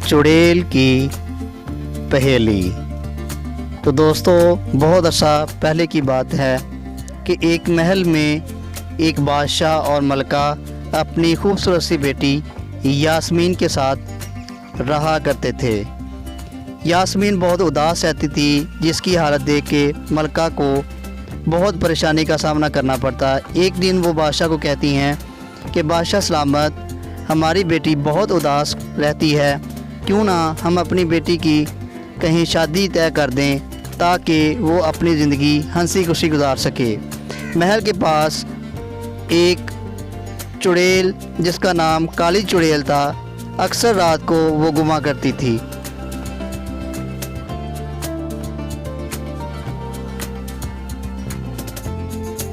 चुड़ैल की पहेली। तो दोस्तों, बहुत अर्सा पहले की बात है कि एक महल में एक बादशाह और मलका अपनी खूबसूरत सी बेटी यास्मीन के साथ रहा करते थे। यास्मीन बहुत उदास रहती थी, जिसकी हालत देख के मलका को बहुत परेशानी का सामना करना पड़ता। एक दिन वो बादशाह को कहती हैं कि बादशाह सलामत, हमारी बेटी बहुत उदास रहती है, क्यों ना हम अपनी बेटी की कहीं शादी तय कर दें ताकि वो अपनी ज़िंदगी हंसी खुशी गुजार सके। महल के पास एक चुड़ैल जिसका नाम काली चुड़ैल था, अक्सर रात को वो घुमा करती थी।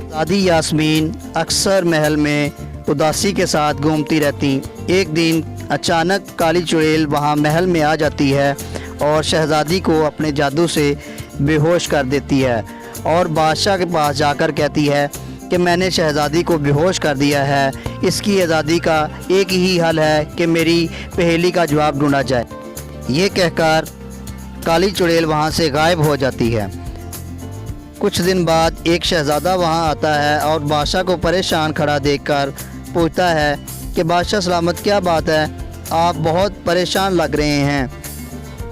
दादी यास्मीन अक्सर महल में उदासी के साथ घूमती रहती। एक दिन अचानक काली चुड़ैल वहाँ महल में आ जाती है और शहज़ादी को अपने जादू से बेहोश कर देती है और बादशाह के पास जाकर कहती है कि मैंने शहज़ादी को बेहोश कर दिया है, इसकी आज़ादी का एक ही हल है कि मेरी पहेली का जवाब ढूंढा जाए। ये कहकर काली चुड़ैल वहाँ से गायब हो जाती है। कुछ दिन बाद एक शहज़ादा वहाँ आता है और बादशाह को परेशान खड़ा देखकर पूछता है कि बादशाह सलामत, क्या बात है, आप बहुत परेशान लग रहे हैं।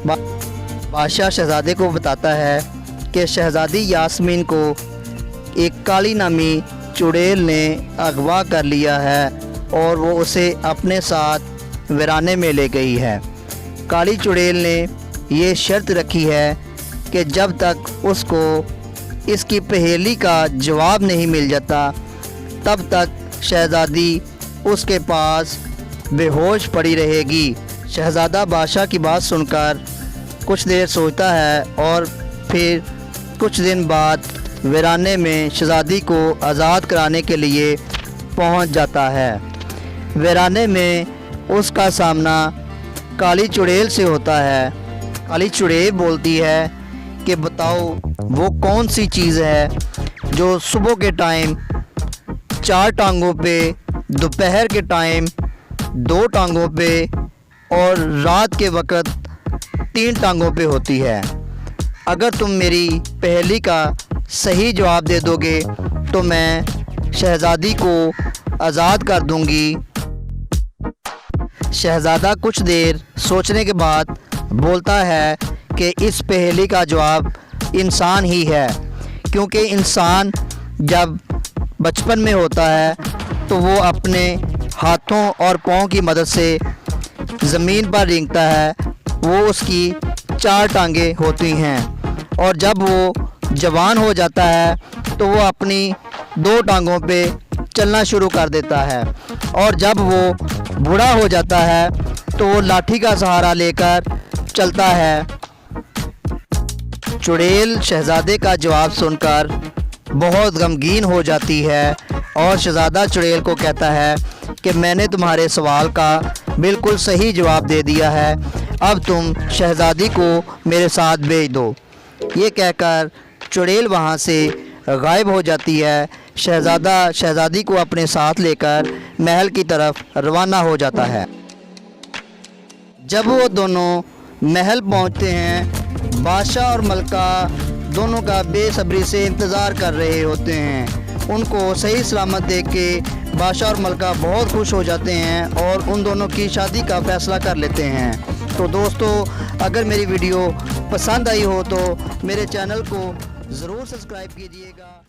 बादशाह शहज़ादे को बताता है कि शहज़ादी यास्मीन को एक काली नामी चुड़ैल ने अगवा कर लिया है और वो उसे अपने साथ वीराने में ले गई है। काली चुड़ैल ने ये शर्त रखी है कि जब तक उसको इसकी पहेली का जवाब नहीं मिल जाता तब तक शहज़ादी उसके पास बेहोश पड़ी रहेगी। शहज़ादा बादशाह की बात सुनकर कुछ देर सोचता है और फिर कुछ दिन बाद वीराने में शहज़ादी को आज़ाद कराने के लिए पहुंच जाता है। वीराने में उसका सामना काली चुड़ैल से होता है। काली चुड़ैल बोलती है कि बताओ वो कौन सी चीज़ है जो सुबह के टाइम 4 टांगों पे, दोपहर के टाइम 2 टांगों पे और रात के वक़्त 3 टांगों पे होती है। अगर तुम मेरी पहेली का सही जवाब दे दोगे तो मैं शहज़ादी को आज़ाद कर दूंगी। शहज़ादा कुछ देर सोचने के बाद बोलता है कि इस पहेली का जवाब इंसान ही है, क्योंकि इंसान जब बचपन में होता है तो वो अपने हाथों और पाँव की मदद से ज़मीन पर रेंगता है। वो उसकी 4 टांगें होती हैं और जब वो जवान हो जाता है तो वो अपनी 2 टांगों पे चलना शुरू कर देता है और जब वो बूढ़ा हो जाता है तो वो लाठी का सहारा लेकर चलता है। चुड़ैल शहज़ादे का जवाब सुनकर बहुत गमगीन हो जाती है और शहज़ादा चुड़ैल को कहता है कि मैंने तुम्हारे सवाल का बिल्कुल सही जवाब दे दिया है, अब तुम शहज़ादी को मेरे साथ भेज दो। ये कहकर चुड़ैल वहाँ से गायब हो जाती है। शहज़ादा शहज़ादी को अपने साथ लेकर महल की तरफ रवाना हो जाता है। जब वो दोनों महल पहुँचते हैं, बादशाह और मलका दोनों का बेसब्री से इंतज़ार कर रहे होते हैं। उनको सही सलामत देख के बादशाह और मलका बहुत खुश हो जाते हैं और उन दोनों की शादी का फ़ैसला कर लेते हैं। तो दोस्तों, अगर मेरी वीडियो पसंद आई हो तो मेरे चैनल को ज़रूर सब्सक्राइब कीजिएगा।